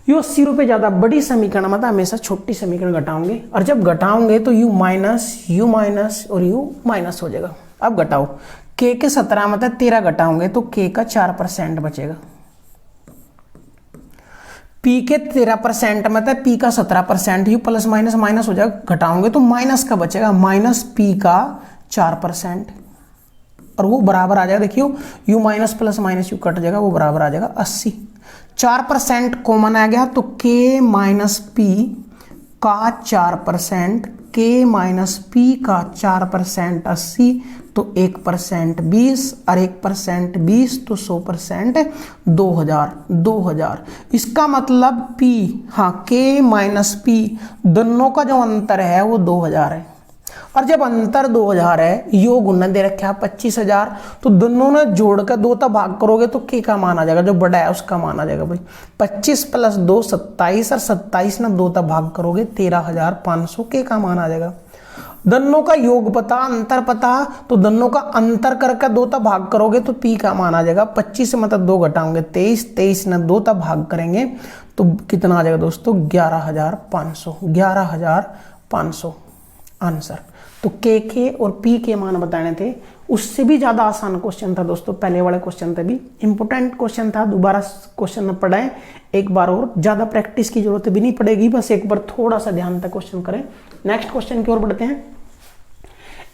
यू 80 रुपये ज़्यादा बड़ी समीकरण मतलब हमेशा छोटी समीकरण घटाओगे, और जब घटाओगे तो यू माइनस और यू माइनस हो जाएगा। अब घटाओ, के 17 मतलब 13 घटाओगे तो के का 4% बचेगा, पी के 13% मतलब पी का 17%, यू प्लस माइनस माइनस हो जाएगा, घटाओगे तो माइनस का बचेगा, माइनस पी का 4%, और वो बराबर आ जाएगा। देखियो you minus plus minus you cut जाएगा, वो बराबर आ जाएगा 80। 4% कॉमन आ गया तो के माइनस पी का 4%, के माइनस पी का 4% 80, तो 1% 20 और 1% 20 तो 100% 2000। इसका मतलब पी, हाँ के माइनस पी दोनों का जो अंतर है वो 2000 है, और जब अंतर 2000 है, योग उन्हें दे रखा है 25,000, तो दोनों ने जोड़कर 2 तक भाग करोगे तो के का मान आ जाएगा, जो बड़ा है उसका मान आ जाएगा भाई 25 + 2 27, और 27 ने 2 तक भाग करोगे 13,500 के का मान आ जाएगा। दोनों का योग पता, अंतर पता, तो दोनों का अंतर करके 2 तक भाग करोगे तो पी का मान आ जाएगा। 25 मतलब 2 घटाओगे 23, 23 ने 2 तक भाग करेंगे तो कितना आ जाएगा दोस्तों 11,500 आंसर। तो के और पी के मान बताने थे। उससे भी ज़्यादा आसान क्वेश्चन था दोस्तों, पहले वाले क्वेश्चन से भी इंपॉर्टेंट क्वेश्चन था। दोबारा क्वेश्चन न पढ़ाएं, एक बार और, ज़्यादा प्रैक्टिस की जरूरत भी नहीं पड़ेगी, बस एक बार थोड़ा सा ध्यान तक क्वेश्चन करें। नेक्स्ट क्वेश्चन की ओर बढ़ते हैं।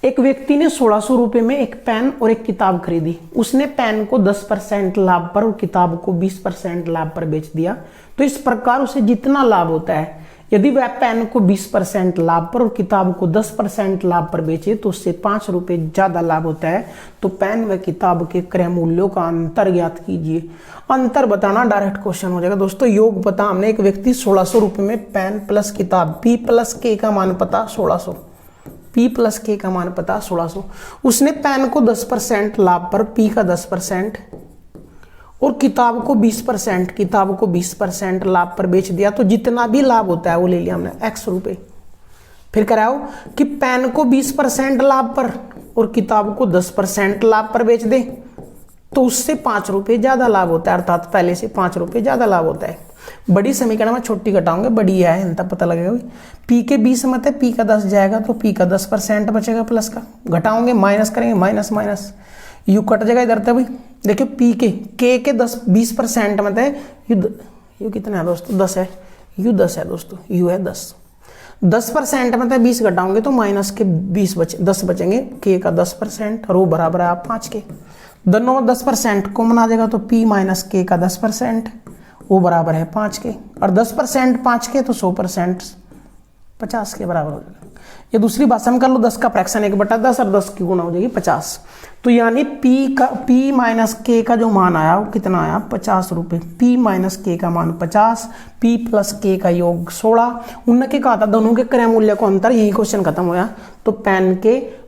एक व्यक्ति ने 1600 रुपये में एक पेन और एक किताब खरीदी। उसने पेन को 10% लाभ पर और किताब को 20% लाभ पर बेच दिया। तो इस प्रकार उसे जितना लाभ होता है, यदि वह पेन को 20% लाभ पर और किताब को 10% लाभ पर बेचे तो उससे 5 रुपये ज्यादा लाभ होता है। तो पेन व किताब के क्रय मूल्यों का अंतर ज्ञात कीजिए। अंतर बताना डायरेक्ट क्वेश्चन हो जाएगा दोस्तों। योग पता हमने, एक व्यक्ति 1600 रुपये में पेन प्लस किताब, पी प्लस के का मान पता 1600, पी प्लस के का मान पता 1600। उसने पेन को 10% लाभ पर, पी का 10% और किताब को 20% लाभ पर बेच दिया। तो जितना भी लाभ होता है वो ले लिया हमने x रुपए। फिर कराओ कि पेन को 20% लाभ पर और किताब को 10% लाभ पर बेच दे तो उससे 5 रुपये ज्यादा लाभ होता है, अर्थात पहले से 5 रुपये ज्यादा लाभ होता है। बड़ी समीकरण में छोटी घटाओगे, बड़ी है अंतर पता लगेगा। पी के 20 मत है, पी का 10 जाएगा तो पी का 10% बचेगा, प्लस का घटाओगे माइनस करेंगे, माइनस माइनस यू कट जाएगा इधर तक भाई। देखियो पी के 20% मत है, यू कितना है दोस्तों 10 है, यू 10 है दोस्तों, यू है 10% मतलब 20 घटाओगे तो माइनस के 10 बचेंगे, के का 10% और वो बराबर है आप 5 के। दोनों 10% कॉमन आ जाएगा तो p माइनस के का 10% वो बराबर है 5 के, और 10% 5 के तो 100% 50 के बराबर हो जाएगा। ये दूसरी भाषा में कर लो, 10 का फ्रैक्शन 1/10 और 10 की गुणा हो जाएगी 50। तो यानी p माइनस के का जो मान आया वो कितना आया 50 रुपये। p माइनस के का मान 50, p प्लस के का योग 16। उनके कहा था दोनों के क्रय मूल्य को अंतर, यही क्वेश्चन खत्म होया। तो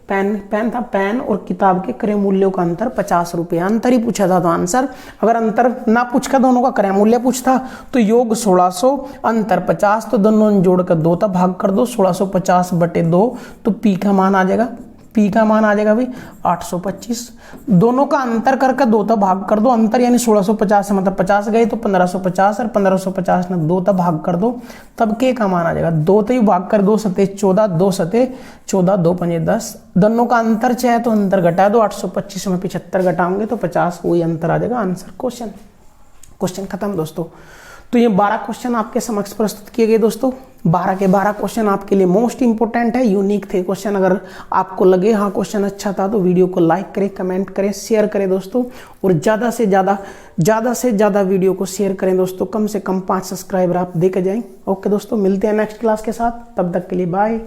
पेन और किताब के क्रय मूल्यों का अंतर 50 रुपये, अंतर ही पूछा था तो आंसर। अगर अंतर ना पूछकर दोनों का क्रय मूल्य पूछता तो योग 1600 अंतर 50, तो दोनों जोड़कर 2 तक भाग कर दो, 1650/2 तो p का मान आ जाएगा, p का मान आ जाएगा भाई 825। दोनों का अंतर करके 2 तक भाग कर दो, अंतर यानी 1650 से मतलब 50 गए तो 1550, और 1550 ने 2 तक भाग कर दो तब के का मान आ जाएगा 2 तक भाग कर 2 सते 14, 2 सते 14, 2 पंजे 10। दोनों का अंतर चाहे तो अंतर घटा दो, 825 में 75 घटाओगे तो 50, वही अंतर आ जाएगा आंसर। क्वेश्चन खत्म दोस्तों। तो ये 12 क्वेश्चन आपके समक्ष प्रस्तुत किए गए दोस्तों। 12 के 12 क्वेश्चन आपके लिए मोस्ट इंपोर्टेंट है, यूनिक थे क्वेश्चन। अगर आपको लगे हाँ क्वेश्चन अच्छा था तो वीडियो को लाइक करें, कमेंट करें, शेयर करें दोस्तों, और ज़्यादा से ज़्यादा वीडियो को शेयर करें दोस्तों। कम से कम 5 सब्सक्राइबर आप दे के जाएं। ओके दोस्तों, मिलते हैं नेक्स्ट क्लास के साथ, तब तक के लिए बाय।